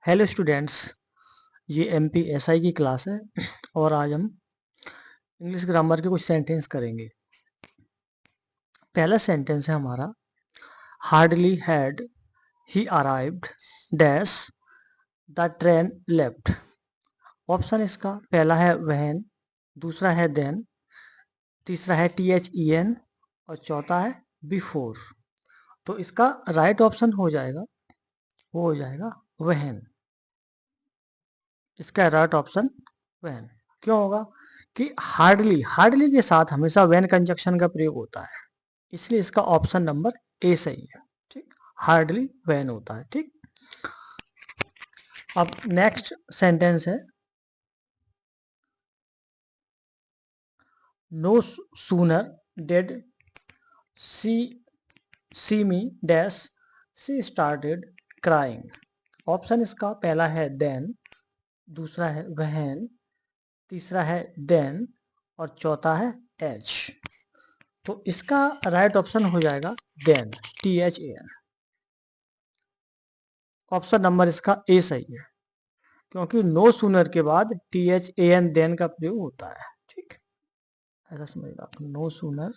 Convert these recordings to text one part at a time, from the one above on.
Hello students, ये MPSI की class है और आज हम इंग्लिश ग्रामर के कुछ सेंटेंस करेंगे। पहला सेंटेंस है हमारा, hardly had he arrived dash the train left. Option इसका पहला है व्हेन, दूसरा है देन, तीसरा है THEN और चौथा है बिफोर। तो इसका राइट ऑप्शन हो जाएगा, वो हो जाएगा व्हेन। इसका राइट ऑप्शन व्हेन। क्यों होगा कि हार्डली के साथ हमेशा व्हेन कंजक्शन का प्रयोग होता है, इसलिए इसका ऑप्शन नंबर ए सही है। ठीक, हार्डली व्हेन होता है। ठीक, अब नेक्स्ट सेंटेंस है, नो सूनर डेड सी सी me dash C started crying. Option इसका पहला है देन, दूसरा है व्हेन, तीसरा है देन और चौथा है एज। तो इसका राइट ऑप्शन हो जाएगा देन, THAN। ऑप्शन नंबर इसका ए सही है, क्योंकि नो सूनर के बाद THAN देन का प्रयोग होता है। ठीक, ऐसा समझिएगा, नो सूनर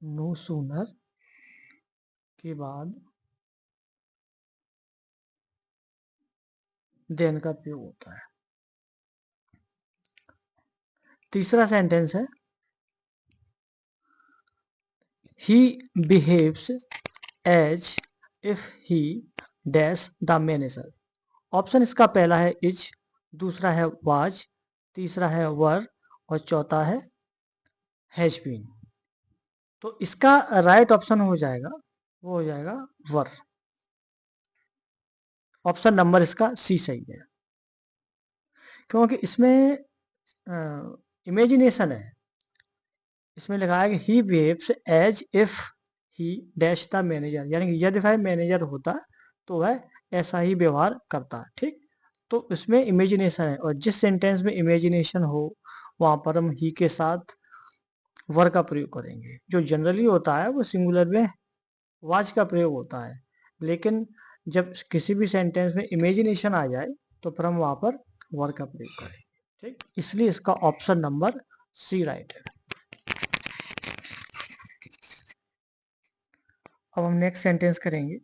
नो सूनर के बाद देन का प्रयोग होता है। तीसरा सेंटेंस है, he behaves as if he dash the manager. Option इसका पहला है इज, दूसरा है वाज, तीसरा है वर और चौथा है हैज बीन। तो इसका राइट ऑप्शन हो जाएगा, वो हो जाएगा वर। ऑप्शन नंबर इसका सी सही है, क्योंकि इसमें इमेजिनेशन है। इसमें लिखा है कि he behaves as if he dash the manager, यानी कि यदि वह मैनेजर होता तो वह ऐसा ही व्यवहार करता। ठीक, तो इसमें इमेजिनेशन है, और जिस सेंटेंस में इमेजिनेशन हो वहां पर हम ही के साथ वर का प्रयोग करेंगे। जो जनरली होता है वो सिंगुलर में वाज का प्रयोग होता है, लेकिन जब किसी भी सेंटेंस में इमेजिनेशन आ जाए तो फिर हम वहां पर वर का प्रयोग करेंगे। ठीक, इसलिए इसका ऑप्शन नंबर सी राइट है। अब हम नेक्स्ट सेंटेंस करेंगे,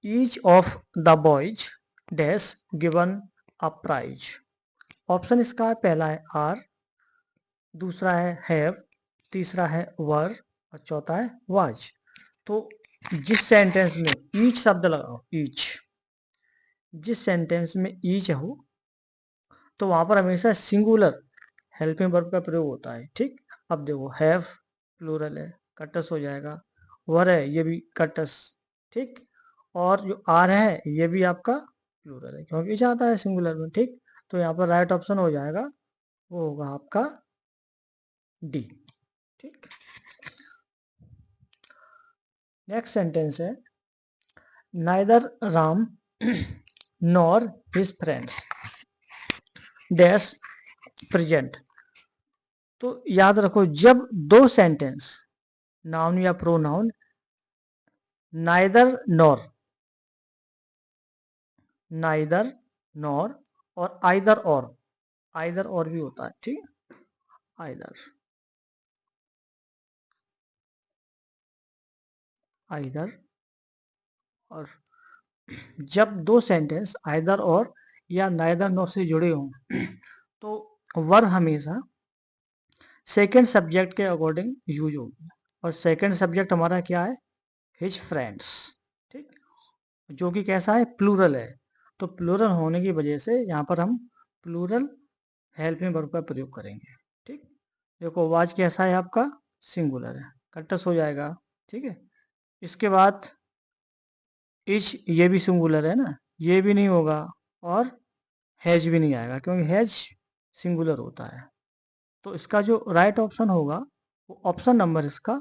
each of the boys dash given a prize. Option इसका पहला है आर, दूसरा है हैव, तीसरा है वर और चौथा है वाज। तो जिस सेंटेंस में ईच शब्द लगाओ, ईच, जिस सेंटेंस में ईच हो तो वहां पर हमेशा सिंगुलर हेल्पिंग वर्ब का प्रयोग होता है। ठीक, अब देखो हैव प्लूरल है, कटस हो जाएगा, वर है ये भी कटस। ठीक, और जो आर है ये भी आपका प्लूरल है, क्योंकि जाता है सिंगुलर में। ठीक, तो यहाँ पर राइट ऑप्शन हो जाएगा, वो होगा आपका डी। ठीक, नेक्स्ट सेंटेंस है, neither Ram nor his friends dash present. तो याद रखो, जब दो सेंटेंस नाउन या pronoun neither nor, neither nor और आइदर और भी होता है। ठीक, आइदर आइदर और जब दो सेंटेंस आइदर और या नाइदर नॉर से जुड़े हों तो वर हमेशा सेकंड सब्जेक्ट के अकॉर्डिंग यूज होगी, और सेकंड सब्जेक्ट हमारा क्या है, हिज फ्रेंड्स। ठीक, जो कि कैसा है, प्लूरल है। तो प्लूरल होने की वजह से यहाँ पर हम प्लूरल हेल्पिंग वर्ब का प्रयोग करेंगे। ठीक, देखो वाज कैसा है आपका, सिंगुलर है, कटस हो जाएगा। ठीक है, इसके बाद इच, ये भी सिंगुलर है ना, ये भी नहीं होगा, और हैज भी नहीं आएगा, क्योंकि हैज सिंगुलर होता है। तो इसका जो राइट ऑप्शन होगा वो ऑप्शन नंबर इसका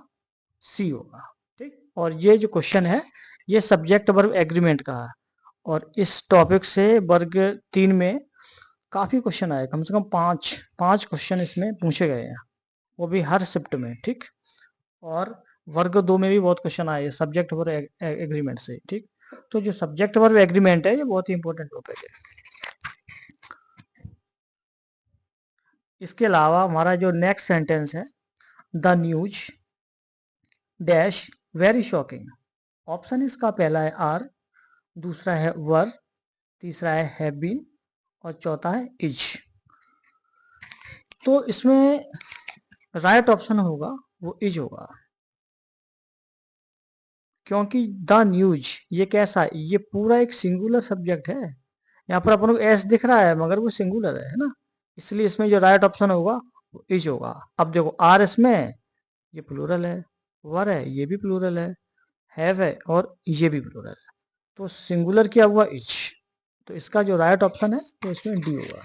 सी होगा। ठीक, और ये जो क्वेश्चन है ये सब्जेक्ट वर्ब एग्रीमेंट का है, और इस टॉपिक से वर्ग 3 में काफी क्वेश्चन आए, कम से कम पांच क्वेश्चन इसमें पूछे गए हैं, वो भी हर शिफ्ट में, ठीक। और वर्ग 2 में भी बहुत क्वेश्चन आए सब्जेक्ट वर्ब एग्रीमेंट से, ठीक। तो जो सब्जेक्ट वर्ब एग्रीमेंट है ये बहुत ही इंपॉर्टेंट टॉपिक है। इसके अलावा हमारा जो नेक्स्ट सेंटेंस है, the news dash very shocking. Option इसका पहला है आर, दूसरा है वर, तीसरा है हैव बीन और चौथा है इज। तो इसमें राइट ऑप्शन होगा वो इज होगा, क्योंकि द न्यूज ये कैसा है, ये पूरा एक सिंगुलर सब्जेक्ट है। यहाँ पर अपन को एस दिख रहा है मगर वो सिंगुलर है ना, इसलिए इसमें जो राइट ऑप्शन होगा वो इज होगा। अब देखो आर इसमें ये प्लूरल है, वर है ये भी प्लूरल हैव है और ये भी प्लूरल है, तो सिंगुलर क्या हुआ इच। तो इसका जो राइट ऑप्शन है तो इसमें डी होगा।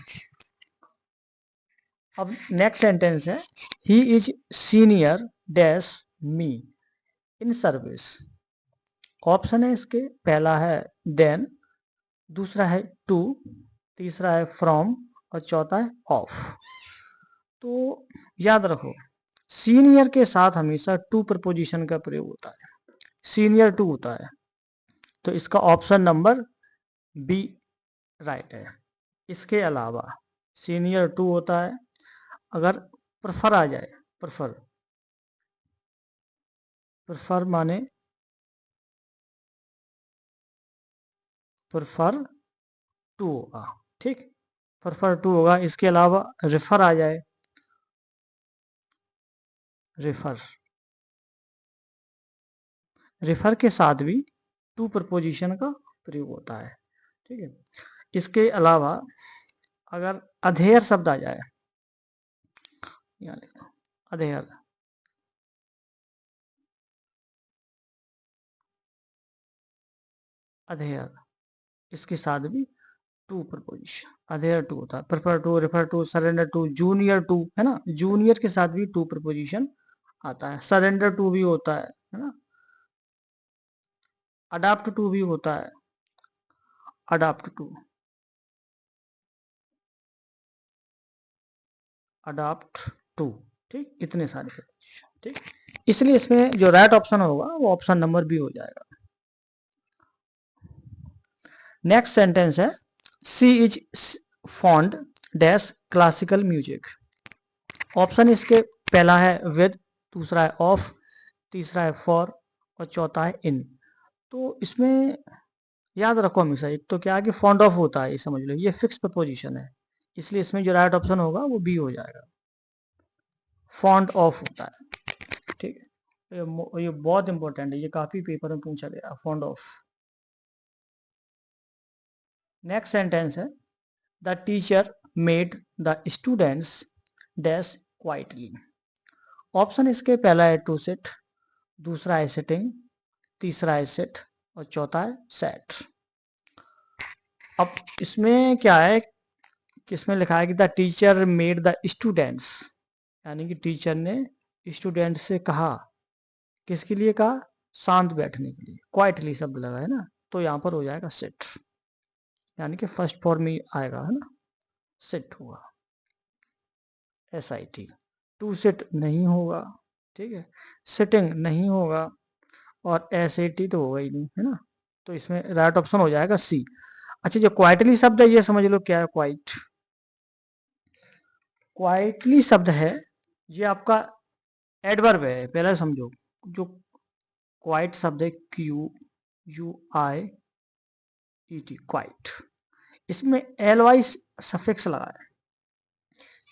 अब नेक्स्ट सेंटेंस है, he is senior dash me in service. Option है इसके पहला है देन, दूसरा है टू, तीसरा है फ्रॉम और चौथा है ऑफ। तो याद रखो सीनियर के साथ हमेशा टू प्रपोजिशन का प्रयोग होता है, सीनियर टू होता है, तो इसका ऑप्शन नंबर बी राइट है। इसके अलावा सीनियर टू होता है अगर प्रेफर आ जाए, प्रेफर, प्रेफर माने प्रेफर टू होगा, ठीक, प्रेफर टू होगा। इसके अलावा रेफर आ जाए, रेफर, रेफर के साथ भी टू प्रपोजिशन का प्रयोग होता है, ठीक है। इसके अलावा अगर अधेयर शब्द आ जाए, यहाँ लिखो अधेयर, अधेयर, इसके साथ भी टू प्रपोजिशन, अधेयर टू होता है, prefer to, refer to, surrender to, junior to, है ना, जूनियर के साथ भी टू प्रपोजिशन आता है, सरेंडर टू भी होता है ना, अडाप्ट टू भी होता है, अडाप्ट टू, अडाप्ट टू, ठीक, इतने सारे प्रपोजिशन, ठीक। इसलिए इसमें जो राइट ऑप्शन होगा वो ऑप्शन नंबर बी हो जाएगा। नेक्स्ट सेंटेंस है, she is fond dash classical music. Option इसके पहला है विद, दूसरा है ऑफ, तीसरा है फॉर और चौथा है इन। तो इसमें याद रखो हमेशा, एक तो क्या है कि फॉन्ड ऑफ होता है, ये समझ लो, ये फिक्स प्रपोजिशन है, इसलिए इसमें जो राइट ऑप्शन होगा वो बी हो जाएगा, फॉन्ड ऑफ होता है, ठीक है। ये बहुत इंपॉर्टेंट है, ये काफी पेपर में पूछा गया, फॉन्ड ऑफ। नेक्स्ट सेंटेंस है, the teacher made the students dash quietly. Option इसके पहला है टू सिट, दूसरा है सिटिंग, तीसरा है सिट और चौथा है सेट। अब इसमें क्या है कि इसमें लिखा है कि the teacher made the students, यानी कि टीचर ने स्टूडेंट से कहा, किसके लिए कहा, शांत बैठने के लिए, क्वाइटली शब्द लगा है ना, तो यहाँ पर हो जाएगा सिट, यानी कि फर्स्ट फॉर्म में आएगा, है ना, सिट होगा, SIT। टू सिट नहीं होगा, ठीक है, सिटिंग नहीं होगा और SAT तो होगा ही नहीं, है ना, तो इसमें राइट ऑप्शन हो जाएगा सी। अच्छा जो क्वाइटली शब्द है ये समझ लो क्या है, क्वाइट, क्वाइटली शब्द है ये आपका एडवर्ब है, पहले समझो। जो क्वाइट शब्द है QUIET, क्वाइट, इसमें LY सफिक्स लगा है,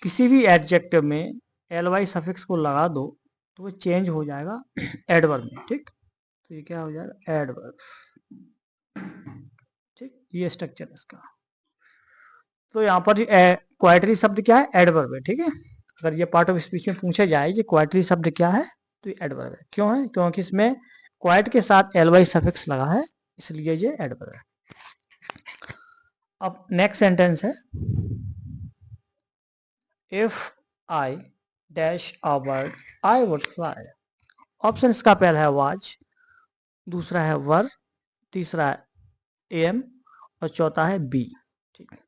किसी भी एडजेक्टिव में LY सफिक्स को लगा दो तो वो चेंज हो जाएगा एडवर्ब में, ठीक। तो ये क्या हो जाएगा, एडवर्ब, ठीक, ये स्ट्रक्चर इसका। तो यहाँ पर क्वाइटली शब्द क्या है, एडवर्ब है, ठीक है। अगर ये पार्ट ऑफ स्पीच में पूछा जाए कि क्वाइटली शब्द क्या है, तो ये एडवर्ब है। क्यों है, क्योंकि इसमें क्वाइट के साथ LY सफिक्स लगा है, इसलिए ये एडवर्ब है। अब नेक्स्ट सेंटेंस है, if I dash a bird I would fly. Option इसका पहला है वाज, दूसरा है वर, तीसरा है एम और चौथा है बी, ठीक है।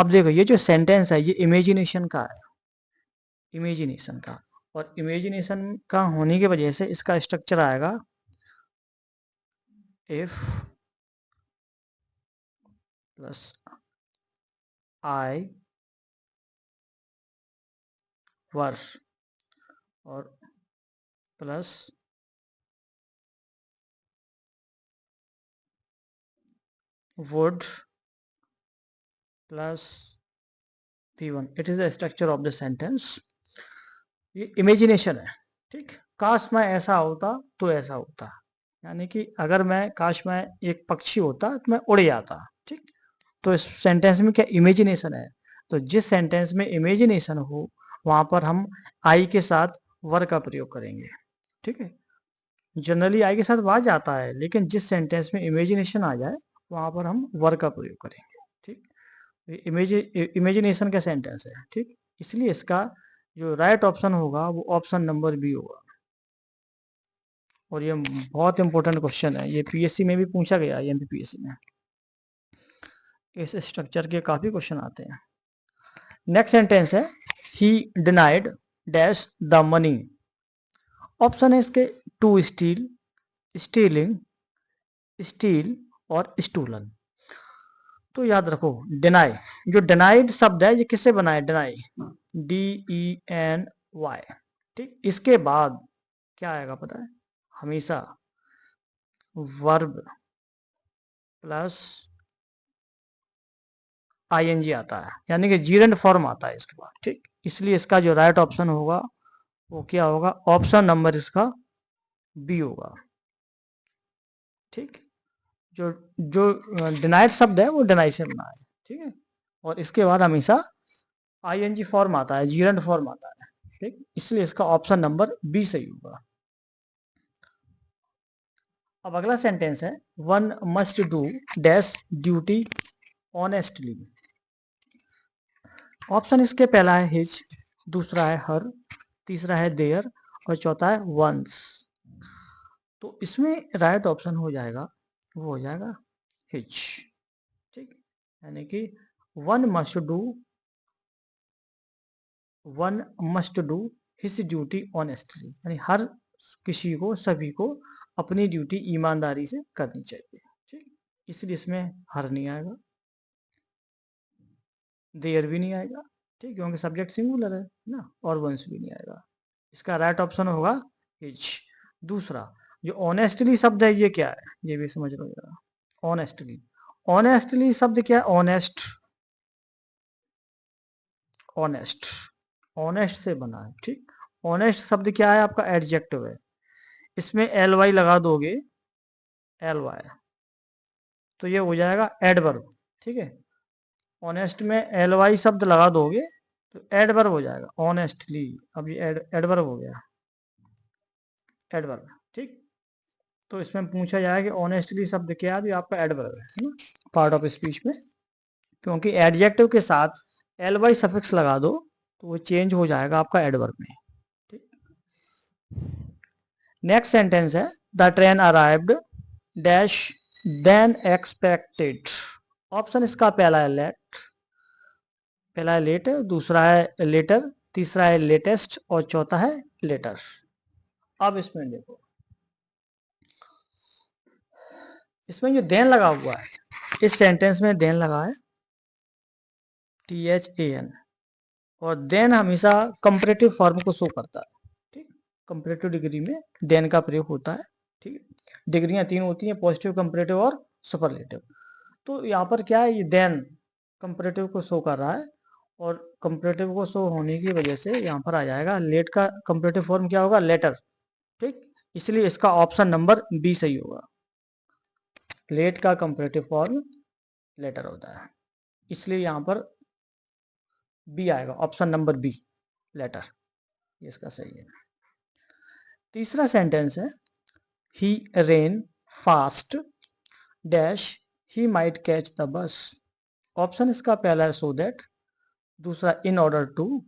अब देखो ये जो सेंटेंस है ये इमेजिनेशन का है, इमेजिनेशन का, और इमेजिनेशन का होने की वजह से इसका स्ट्रक्चर आएगा इफ प्लस आई वर, और plus would plus P1, it is the structure of the sentence. ये इमेजिनेशन है, ठीक। काश मैं ऐसा होता तो ऐसा होता, यानी कि अगर मैं काश मैं एक पक्षी होता तो मैं उड़ जाता, ठीक। तो इस सेंटेंस में क्या इमेजिनेशन है, तो जिस सेंटेंस में इमेजिनेशन हो वहां पर हम आई के साथ वर का प्रयोग करेंगे, ठीक है। जनरली आई के साथ वाज आता है, लेकिन जिस सेंटेंस में इमेजिनेशन आ जाए वहां पर हम वर का प्रयोग करेंगे, ठीक। इमेजिनेशन का सेंटेंस है, ठीक। इसलिए इसका जो राइट ऑप्शन होगा वो ऑप्शन नंबर बी होगा। और ये बहुत इंपॉर्टेंट क्वेश्चन है, ये पीएससी में भी पूछा गया है, एमपीपीएससी में इस स्ट्रक्चर के काफी क्वेश्चन आते हैं। नेक्स्ट सेंटेंस है ही denied dash the money. Option है इसके टू स्टील, स्टीलिंग, स्टील और स्टूलन। तो याद रखो डिनाई, जो डिनाइड शब्द है ये किससे बना है, डिनाई, DENY, ठीक। इसके बाद क्या आएगा पता है, हमेशा वर्ब प्लस ING आता है, यानी कि जीरेंड फॉर्म आता है इसके बाद, ठीक। इसलिए इसका जो राइट ऑप्शन होगा वो क्या होगा, ऑप्शन नंबर इसका बी होगा, ठीक। जो जो डिनाइड शब्द है वो डिनाई से बना है, ठीक है। और इसके बाद हमेशा ING फॉर्म आता है, जीरेंड फॉर्म आता है, ठीक। इसलिए इसका ऑप्शन नंबर बी सही होगा। अब अगला सेंटेंस है one must do dash duty honestly. Option इसके पहला है हिज, दूसरा है हर, तीसरा है देयर और चौथा है वंस। तो इसमें राइट ऑप्शन हो जाएगा, वो हो जाएगा हिज, ठीक। यानी कि one must do, one must do his duty honestly, यानी हर किसी को, सभी को अपनी ड्यूटी ईमानदारी से करनी चाहिए, ठीक। इसलिए इसमें हर नहीं आएगा, देयर भी नहीं आएगा, ठीक, क्योंकि सब्जेक्ट सिंगुलर है ना, और वंस भी नहीं आएगा। इसका राइट ऑप्शन होगा हिज। दूसरा जो ऑनेस्टली शब्द है ये क्या है, ये भी समझ लो जरा। ऑनेस्टली, ऑनेस्टली शब्द क्या है, ऑनेस्ट, ऑनेस्ट, ऑनेस्ट से बना है, ठीक। ऑनेस्ट शब्द क्या है, आपका एडजेक्टिव है, इसमें LY लगा दोगे, LY, तो ये हो जाएगा एडवर्ब, ठीक है। ऑनेस्ट में LY शब्द लगा दोगे तो एडवर्ब हो जाएगा ऑनेस्टली। अब ये एडवर्ब हो गया, एडवर्ब, ठीक। तो इसमें पूछा जाए कि ऑनेस्टली शब्द क्या है, तो आपका एडवर्ब है ना, पार्ट ऑफ स्पीच में, क्योंकि एडजेक्टिव के साथ LY सफिक्स लगा दो तो वो चेंज हो जाएगा आपका एडवर्ब में, ठीक। नेक्स्ट सेंटेंस है the train arrived dash then expected. Option इसका पहला है लेट, पहला है लेट, दूसरा है लेटर, तीसरा है लेटेस्ट और चौथा है लेटर। अब इसमें देखो, इसमें जो देन लगा हुआ है, इस सेंटेंस में देन लगा है THAN, और देन हमेशा कंपैरेटिव फॉर्म को शो करता है, ठीक। कंपैरेटिव डिग्री में देन का प्रयोग होता है, ठीक। डिग्रियां तीन होती हैं, पॉजिटिव, कंपैरेटिव और सुपरलेटिव। तो यहाँ पर क्या है, ये देन कंपैरेटिव को शो कर रहा है, और कंपैरेटिव को शो होने की वजह से यहाँ पर आ जाएगा लेट का कंपैरेटिव फॉर्म क्या होगा, लेटर, ठीक। इसलिए इसका ऑप्शन नंबर बी सही होगा, लेट का कंपैरेटिव फॉर्म लेटर होता है, इसलिए यहाँ पर बी आएगा, ऑप्शन नंबर बी, लेटर, ये इसका सही है। तीसरा सेंटेंस है he ran fast dash he might catch the bus. Option इसका पहला है सो दैट, दूसरा इन ऑर्डर टू,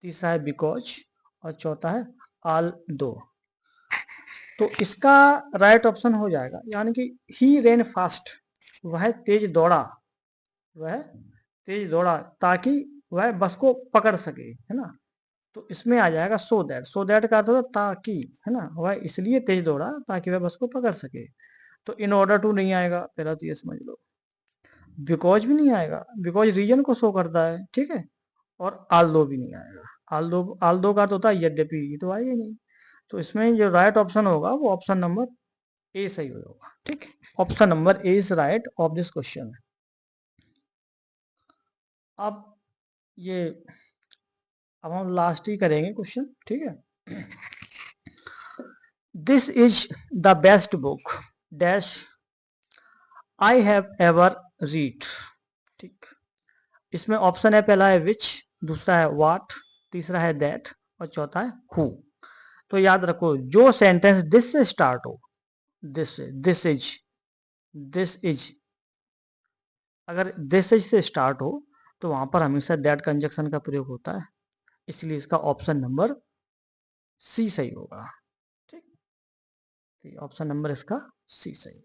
तीसरा है बिकॉज और चौथा है ऑल दो। तो इसका राइट ऑप्शन हो जाएगा, यानी कि ही रेन फास्ट, वह तेज दौड़ा, वह तेज दौड़ा ताकि वह बस को पकड़ सके, है ना। तो इसमें आ जाएगा सो दैट का अर्थ होता है ताकि, है ना, वह इसलिए तेज दौड़ा ताकि वह बस को पकड़ सके। तो इन ऑर्डर टू नहीं आएगा, पहला तो ये समझ लो। बिकॉज भी नहीं आएगा, बिकॉज रीजन को शो करता है, ठीक है। और आल्दो भी नहीं आएगा, आल्दो का तो होता है यद्यपि, ये तो आएगा ही नहीं। तो इसमें जो राइट ऑप्शन होगा वो ऑप्शन नंबर ए सही होगा, ठीक। Option number A is right of this question. अब ये, अब हम लास्ट ही करेंगे क्वेश्चन, ठीक है। This is the best book dash I have ever read, ठीक। इसमें ऑप्शन है, पहला है विच, दूसरा है व्हाट, तीसरा है दैट और चौथा है हु। तो याद रखो जो सेंटेंस दिस से स्टार्ट हो, दिस इज, अगर दिस इज से स्टार्ट हो तो वहां पर हमेशा दैट कंजक्शन का प्रयोग होता है, इसलिए इसका ऑप्शन नंबर सी सही होगा, ठीक। ऑप्शन नंबर इसका सी सही।